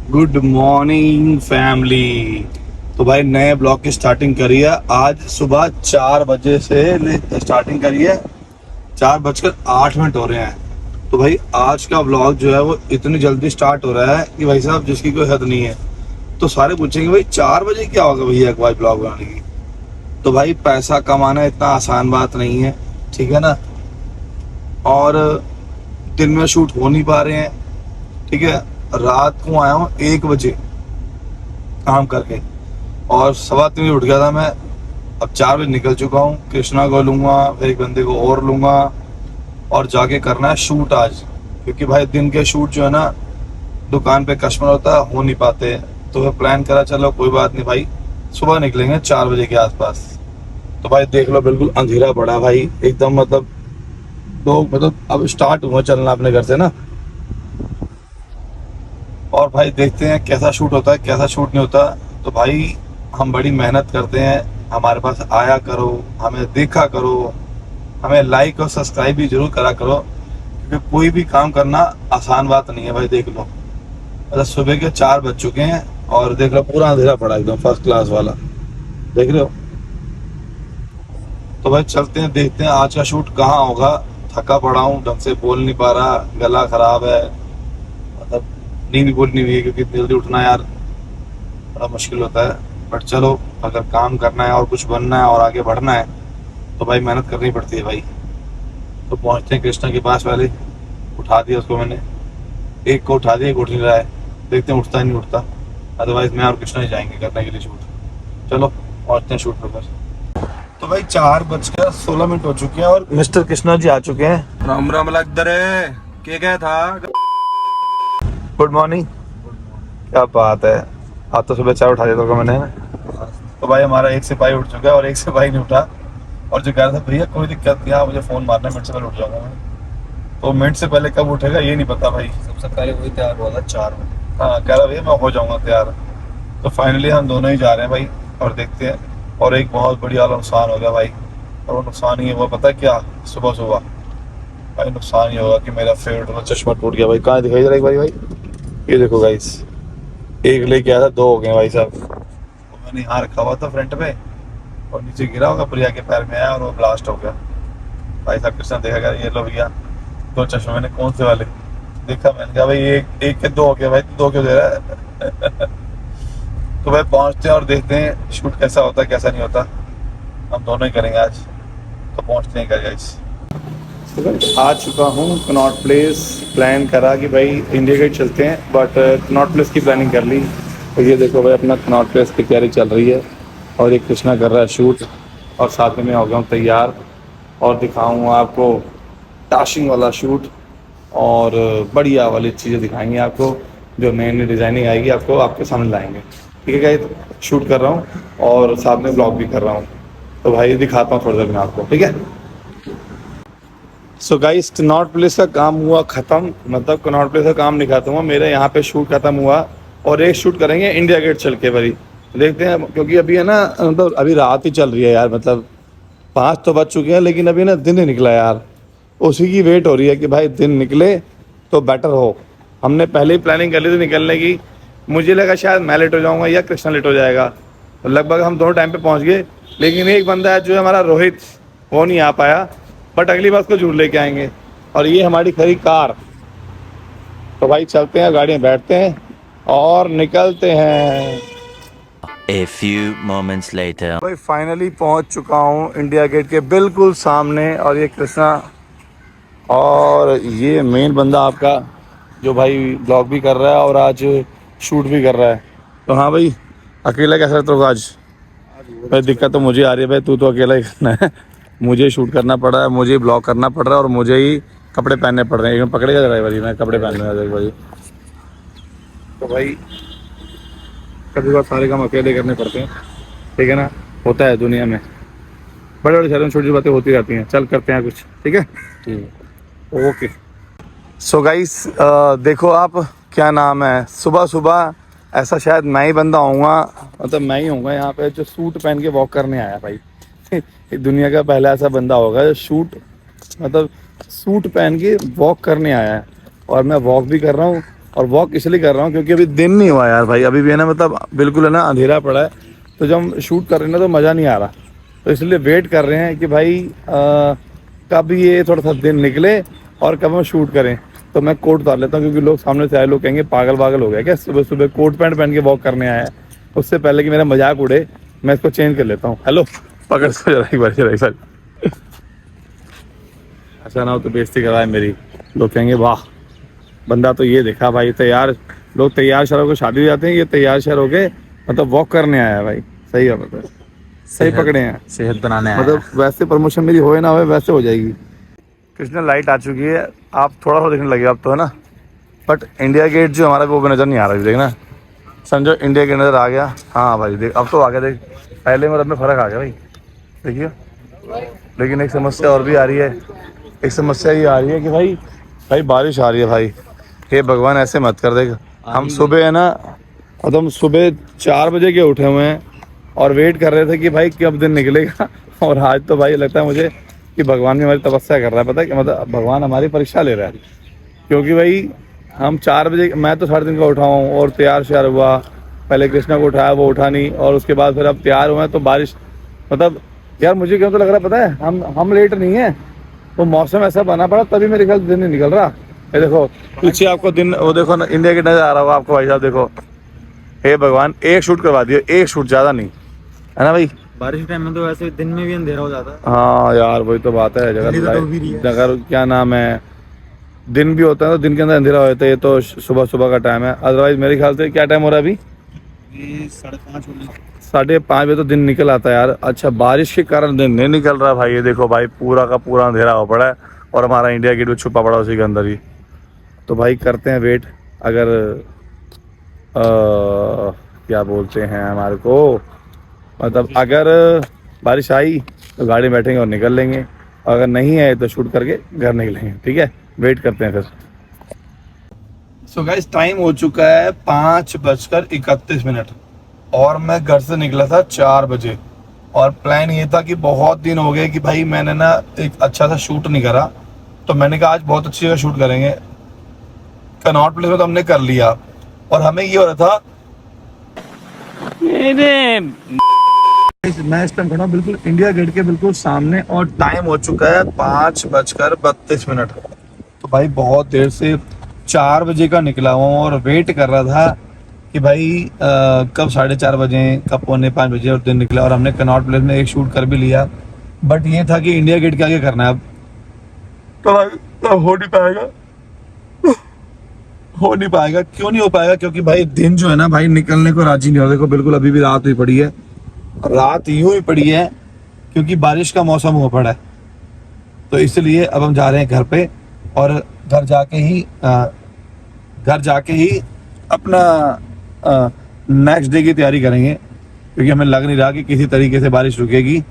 Good morning family. तो भाई नए ब्लॉग की स्टार्टिंग करी है। आज सुबह 4 बजे से स्टार्टिंग करी है। 4:08 हो रहे हैं। तो भाई आज का ब्लॉग जो है वो इतनी जल्दी स्टार्ट हो रहा है कि भाई साहब जिसकी कोई हद नहीं है। तो सारे पूछेंगे भाई 4 बजे क्या होगा भैया एक बार ब्लॉग बनाने की। तो भाई पैसा कमाना इतना आसान बात नहीं है, ठीक है ना। और दिन में शूट हो नहीं पा रहे हैं, ठीक है। रात को आया हूँ 1 बजे काम करके, और 3:15 उठ गया था मैं। अब 4 बजे निकल चुका हूँ। कृष्णा को लूंगा, फिर एक बंदे को और लूंगा, और जाके करना है शूट आज। क्योंकि भाई दिन के शूट जो है ना, दुकान पे कस्टमर होता है, हो नहीं पाते। तो मैं प्लान करा चलो कोई बात नहीं भाई, सुबह निकलेंगे 4 बजे के आसपास। तो भाई देख लो बिल्कुल अंधेरा पड़ा भाई एकदम, मतलब लोग मतलब अब स्टार्ट हुआ चलना अपने घर से ना। और भाई देखते हैं कैसा शूट होता है कैसा शूट नहीं होता। तो भाई हम बड़ी मेहनत करते हैं, हमारे पास आया करो, हमें देखा करो, हमें लाइक और सब्सक्राइब भी जरूर करा करो। क्योंकि कोई भी काम करना आसान बात नहीं है भाई। देख लो मतलब सुबह के 4 बज चुके हैं और देख लो पूरा अंधेरा पड़ा एकदम फर्स्ट क्लास वाला, देख रहे हो। तो भाई चलते हैं देखते हैं आज का शूट कहाँ होगा। थका पड़ा हूँ, ढंग से बोल नहीं पा रहा, गला खराब है, मतलब नींद भी पूरी नहीं हुई है क्योंकि जल्दी उठना यार बड़ा मुश्किल होता है। बट चलो, अगर काम करना है और कुछ बनना है और आगे बढ़ना है तो भाई मेहनत करनी पड़ती है भाई। तो पहुंचते हैं कृष्णा के पास। पहले उठा दिया उसको मैंने, एक को उठा दिया, एक उठ नहीं रहा है। देखते हैं उठता है नहीं उठता, अदरवाइज मैं और कृष्णा ही जाएंगे करने के लिए शूट। चलो पहुंचते हैं शूट पर। तो भाई 4:16 हो चुके हैं और मिस्टर कृष्णा जी आ चुके हैं। राम राम लग है के क्या था। Good morning. क्या बात है, आज तो सुबह 4 उठा दिया था मैंने। तो भाई हमारा एक सिपाही उठ चुका है और एक सिपाही नहीं उठा, और जो कह रहा था भैया कोई दिक्कत नहीं, आप मुझे फोन मारना, मिनट से पहले उठ जाऊंगा मैं। तो मिनट से पहले कब उठेगा ये नहीं पता भाई। सबसे पहले वही तैयार हुआ था 4 बजे। हाँ कह रहा भैया मैं हो जाऊंगा तैयार। तो फाइनली हम दोनों ही जा रहे हैं भाई, और देखते हैं। और एक बहुत बड़ी वाला नुकसान हो गया भाई, और वो नुकसान ही है वो पता है क्या। सुबह सुबह भाई नुकसान ये होगा कि मेरा फेवरेट वाला चश्मा टूट गया भाई। कहाँ दिखाई दे रहा है एक बारी भाई, ये देखो गाइस। एक लेके आया था, 2 हो गए भाई साहब। तो मैंने यहाँ रखा हुआ था फ्रंट पे, और नीचे गिरा होगा, प्रिया के पैर में आया और वो ब्लास्ट हो गया भाई साहब। कृष्णा देखा कर, ये लो भैया 2 चश्मे। मैंने कौन से वाले देखा, मैंने कहा भाई एक एक के 2 हो गए भाई, 2 क्यों दे रहा है। तो भाई पहुंचते हैं और देखते हैं शूट कैसा होता है कैसा नहीं होता। हम दोनों ही करेंगे आज। तो पहुंचते हैं गाइस। आ चुका हूँ कनॉट प्लेस। प्लान करा कि भाई इंडिया गेट चलते हैं, बट कनॉट प्लेस की प्लानिंग कर ली। तो ये देखो भाई अपना कनॉट प्लेस की तैयारी चल रही है, और ये कृष्णा कर रहा है शूट, और साथ में मैं हो गया हूँ तैयार। और दिखाऊँगा आपको टाशिंग वाला शूट, और बढ़िया वाली चीज़ें दिखाएंगे आपको, जो नई नई डिज़ाइनिंग आएगी आपको आपके सामने लाएंगे। ठीक है गाइस, शूट कर रहा हूँ और साथ में ब्लॉग भी कर रहा हूँ। तो भाई दिखाता हूँ थोड़ी देर में आपको, ठीक है। सो गाइस कनॉट प्लेस का काम हुआ ख़त्म, मतलब कनॉट प्लेस का काम नहीं खत्म हुआ, मेरे यहाँ पे शूट ख़त्म हुआ। और एक शूट करेंगे इंडिया गेट चल के भाई, देखते हैं। क्योंकि अभी है ना, मतलब अभी रात ही चल रही है यार, मतलब 5 तो बज चुके हैं, लेकिन अभी ना दिन नहीं निकला यार। उसी की वेट हो रही है कि भाई दिन निकले तो बेटर हो। हमने पहले ही प्लानिंग कर ली थी निकलने की। मुझे लगा शायद मैं लेट हो जाऊँगा या कृष्णा लेट हो जाएगा, तो लगभग हम दोनों टाइम पे पहुँच गए। लेकिन एक बंदा है जो है हमारा रोहित, वो नहीं आ पाया। बट अगली बार उसको जरूर लेके आएंगे। और ये हमारी खरी कार। तो भाई चलते हैं, गाड़ी में बैठते हैं और निकलते हैं। A few moments later. भाई फाइनली पहुंच चुका हूँ इंडिया गेट के बिल्कुल सामने, और ये कृष्णा और ये मेन बंदा आपका, जो भाई ब्लॉग भी कर रहा है और आज शूट भी कर रहा है। तो हाँ भाई, अकेला कैसा रहता होगा आज। भाई दिक्कत तो मुझे आ रही है भाई, तू तो अकेला ही करना है। मुझे शूट करना पड़ रहा है, मुझे ब्लॉग करना पड़ रहा है, और मुझे ही कपड़े पहनने पड़ रहे हैं। पकड़ेगा ड्राइवर ही, मैं कपड़े पहन रहा भाई। तो भाई कभी बार सारे काम अकेले करने पड़ते हैं, ठीक है ना। होता है दुनिया में, बड़े बड़े शहरों में छोटी छोटी बातें होती रहती हैं। चल करते हैं कुछ, ठीक है। ओके। सो गाइस देखो आप, क्या नाम है, सुबह सुबह ऐसा शायद मैं ही बंदा होऊंगा, मतलब मैं ही होऊंगा यहाँ पे जो सूट पहन के वॉक करने आया भाई। दुनिया का पहला ऐसा बंदा होगा जो सूट पहन के वॉक करने आया है। और मैं वॉक भी कर रहा हूँ, और वॉक इसलिए कर रहा हूँ क्योंकि अभी दिन नहीं हुआ यार भाई, अभी भी है ना, मतलब बिल्कुल है ना अंधेरा पड़ा है। तो जब हम शूट कर रहे हैं ना तो मज़ा नहीं आ रहा, तो इसलिए वेट कर रहे हैं कि भाई कब ये थोड़ा सा दिन निकले और कब हम शूट करें। तो मैं कोट उतार लेता हूँ क्योंकि लोग सामने से आए, लोग कहेंगे पागल पागल हो गया क्या, सुबह सुबह कोट पैंट पहन के वॉक करने आया है। उससे पहले कि मेरा मजाक उड़े मैं इसको चेंज कर लेता हूँ। हेलो, पकड़ इसको जरा एक बार। ऐसा ना हो तो बेइज्जती करवाए मेरी, लोग कहेंगे वाह बंदा तो ये देखा भाई तैयार, लोग तैयार शहर होकर शादी हो जाते हैं, ये तैयार शहर होके मतलब वॉक करने आया है भाई। सही है, मतलब सही पकड़े हैं, सेहत बनाने आया मतलब वैसे प्रमोशन मेरी होए ना होए वैसे हो जाएगी। कृष्णा लाइट आ चुकी है, आप थोड़ा सा देखने लगे आप तो है ना, बट इंडिया गेट जो हमारा वो नज़र नहीं आ रहा, देखना समझो इंडिया गेट नज़र आ गया। हाँ भाई देख, अब तो आ गया, देख पहले में अब में फ़र्क आ गया भाई, देखिए। लेकिन एक समस्या और भी आ रही है, एक समस्या ये आ रही है कि भाई बारिश आ रही है भाई। हे भगवान ऐसे मत कर देगा। हम सुबह है ना, मतलब हम सुबह 4 बजे के उठे हुए हैं और वेट कर रहे थे कि भाई कब दिन निकलेगा। और आज तो भाई लगता है मुझे कि भगवान भी हमारी तपस्या कर रहा है, पता है कि मतलब भगवान हमारी परीक्षा ले रहा है। क्योंकि भाई हम 4 बजे, मैं तो 3:30 का उठा हूँ और तैयार श्यार हुआ, पहले कृष्णा को उठाया वो उठा नहीं, और उसके बाद फिर अब तैयार हुए तो बारिश, मतलब यार मुझे क्यों तो लग रहा है पता है हम लेट नहीं है, वो मौसम ऐसा बना पड़ा तभी मेरे ख्याल दिन नहीं निकल रहा। ये देखो पीछे आपको दिन, वो देखो ना इंडिया गेट नजर आ रहा होगा आपको भाई साहब, देखो। हे भगवान, एक शूट करवा दियो, एक शूट, ज़्यादा नहीं, है ना भाई। बारिश के टाइम में तो वैसे दिन में भी अंधेरा हो जाता है। हाँ यार वही तो बात है, अगर क्या नाम है, दिन भी होता है तो दिन के अंदर अंधेरा हो जाता है। ये तो सुबह सुबह का टाइम है, अदरवाइज मेरे ख्याल से क्या टाइम हो रहा है अभी, 5:30 बजे तो दिन निकल आता है यार। अच्छा बारिश के कारण दिन नहीं निकल रहा भाई, ये देखो भाई पूरा का पूरा अंधेरा हो पड़ा है और हमारा इंडिया गेट भी छुपा पड़ा उसी के अंदर ही। तो भाई करते हैं वेट, अगर क्या बोलते हैं हमारे को, मतलब अगर बारिश आई तो गाड़ी में बैठेंगे और निकल लेंगे, और अगर नहीं आए तो शूट करके घर निकलेंगे, ठीक है। वेट करते हैं फिर। सो गाइस टाइम हो चुका है 5:31 और मैं घर से निकला था 4 बजे, और प्लान ये था कि बहुत दिन हो गए कि भाई मैंने ना एक अच्छा सा शूट नहीं करा, तो मैंने कहा आज बहुत अच्छी जगह शूट करेंगे। कनॉट प्लेस में तो हमने कर लिया, और हमें ये हो रहा था मैं इस टाइम खड़ा हूँ बिल्कुल इंडिया गेट के बिल्कुल सामने, और टाइम हो चुका है 5:32। तो भाई बहुत देर से 4 बजे का निकला हुआ हूँ और वेट कर रहा था कि भाई कब 4:30 बजे, कब 4:45 बजे और दिन निकला। और हमने कनॉट प्लेस में एक शूट कर भी लिया, बट ये था कि इंडिया गेट के आगे करना है अब, तो भाई हो नहीं पाएगा। क्यों नहीं हो पाएगा, क्योंकि भाई दिन जो है ना भाई निकलने को राजी नहीं हो। देखो बिल्कुल अभी भी रात हुई पड़ी है, रात यूं ही पड़ी है क्योंकि बारिश का मौसम हो पड़ा है। तो इसलिए अब हम जा रहे हैं घर पे, और घर जाके ही अपना नेक्स्ट डे की तैयारी करेंगे, क्योंकि हमें लग नहीं रहा कि किसी तरीके से बारिश रुकेगी।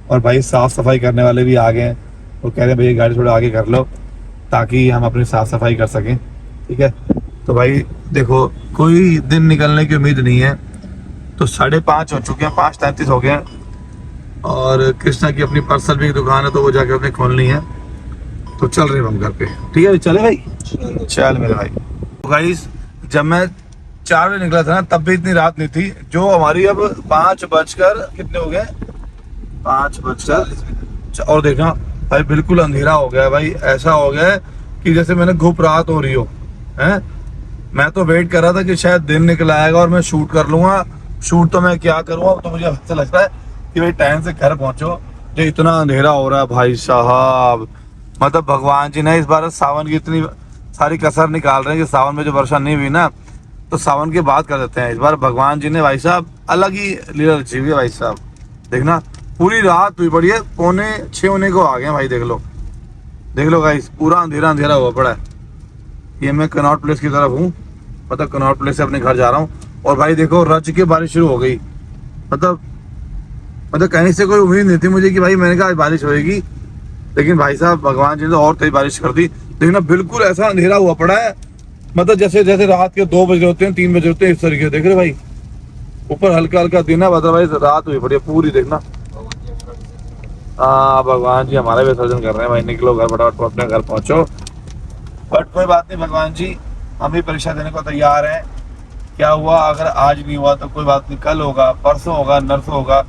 और भाई साफ़ सफाई करने वाले भी आ गए हैं, वो कह रहे हैं भैया गाड़ी थोड़ा आगे कर लो ताकि हम अपनी साफ़ सफाई कर सकें, ठीक है। तो भाई देखो कोई दिन निकलने की उम्मीद नहीं है। तो 5:30 हो चुके हैं, 5:33 हो गए हैं, और कृष्णा की अपनी पर्सनल भी एक दुकान है तो वो जाके अपने खोलनी है। तो चल रहे हैं हम घर पे, ठीक है चले भाई, चल मेरे भाई। तो गाइस जब मैं 4 बजे निकला था ना तब भी इतनी रात नहीं थी, जो हमारी अब 5 बजकर कितने हो गए, 5 बजकर, और देखना भाई बिल्कुल अंधेरा हो गया भाई, ऐसा हो गया कि जैसे मैंने घुप रात हो रही हो है। मैं तो वेट कर रहा था कि शायद दिन निकल आएगा और मैं शूट कर लूंगा। शूट तो मैं क्या करूँगा, तो मुझे ऐसा लगता है कि भाई टाइम से घर पहुंचो, जो इतना अंधेरा हो रहा है भाई साहब। मतलब भगवान जी ने इस बार सावन की इतनी सारी कसर निकाल रहे हैं कि सावन में जो वर्षा नहीं हुई ना, तो सावन की बात कर देते हैं। इस बार भगवान जी ने भाई साहब अलग ही लीला रची हुई है भाई साहब। देखना पूरी रात हुई पड़ी है, 5:45 होने को आ गए भाई, देख लो गाइस पूरा अंधेरा हुआ पड़ा है। ये मैं कनॉट प्लेस की तरफ हूँ, मतलब कनॉट प्लेस से अपने घर जा रहा हूँ, और भाई देखो रज के बारिश शुरू हो गई। मतलब कहीं से कोई उम्मीद नहीं थी मुझे कि भाई, मैंने कहा आज बारिश होएगी, लेकिन भाई साहब भगवान जी ने तो और तेज बारिश कर दी। देखना बिल्कुल ऐसा अंधेरा हुआ पड़ा है, मतलब जैसे रात के 2 बजे होते हैं, 3 बजे होते हैं, इस तरीके देख रहे भाई। ऊपर हल्का हल्का दिन है, अदरवाइज रात हुई पड़ी है पूरी। देखना हाँ भगवान जी हमारा विसर्जन कर रहे हैं भाई। निकलो घर फटाफट, अपने घर पहुंचो। बट कोई बात नहीं भगवान जी, हम भी परीक्षा देने को तैयार हैं। क्या हुआ, अगर आज नहीं हुआ तो कोई बात नहीं, कल होगा, परसों होगा, नरसों होगा,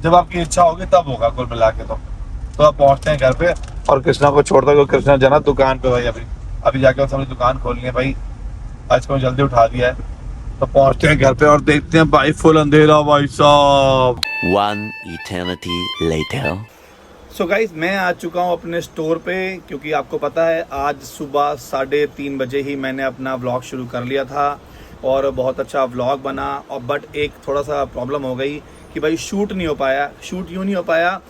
जब आपकी इच्छा होगी तब होगा कुल मिला के। तो अब पहुंचते हैं घर पे और कृष्णा को छोड़ता हूँ। कृष्णा जाना दुकान पे भाई, अभी जाके उसने दुकान खोलनी है भाई। आज को जल्दी उठा दिया है, तो पहुंचते हैं घर पे और देखते हैं भाई फुल अंधेरा भाई साहब। One eternity later. So guys मैं आ चुका हूँ अपने स्टोर पे, क्योंकि आपको पता है आज सुबह 3:30 बजे ही मैंने अपना व्लॉग शुरू कर लिया था और बहुत अच्छा व्लॉग बना। और बट एक थोड़ा सा प्रॉब्लम हो गई कि भाई शूट नहीं हो पाया। शूट यूँ नहीं हो पाया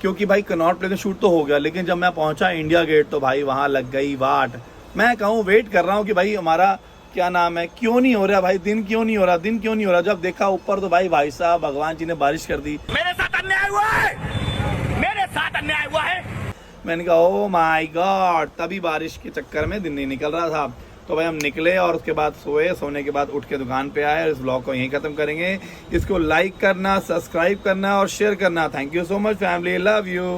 क्योंकि भाई कनॉट प्लेस में शूट तो हो गया, लेकिन जब मैं पहुंचा इंडिया गेट तो भाई वहाँ लग गई वाट। मैं कहूँ वेट कर रहा हूँ कि भाई हमारा क्या नाम है, क्यों नहीं हो रहा भाई, दिन क्यों नहीं हो रहा, दिन क्यों नहीं हो रहा। जब देखा ऊपर तो भाई साहब भगवान जी ने बारिश कर दी। मेरे साथ अन्याय हुआ है, मेरे साथ अन्याय हुआ है। मैंने कहा ओ माय गॉड, तभी बारिश के चक्कर में दिन नहीं निकल रहा था। तो भाई हम निकले और उसके बाद सोए, सोने के बाद उठ के दुकान पे आए। इस ब्लॉग को यहीं खत्म करेंगे। इसको लाइक करना, सब्सक्राइब करना और शेयर करना। Thank you so much family, love you.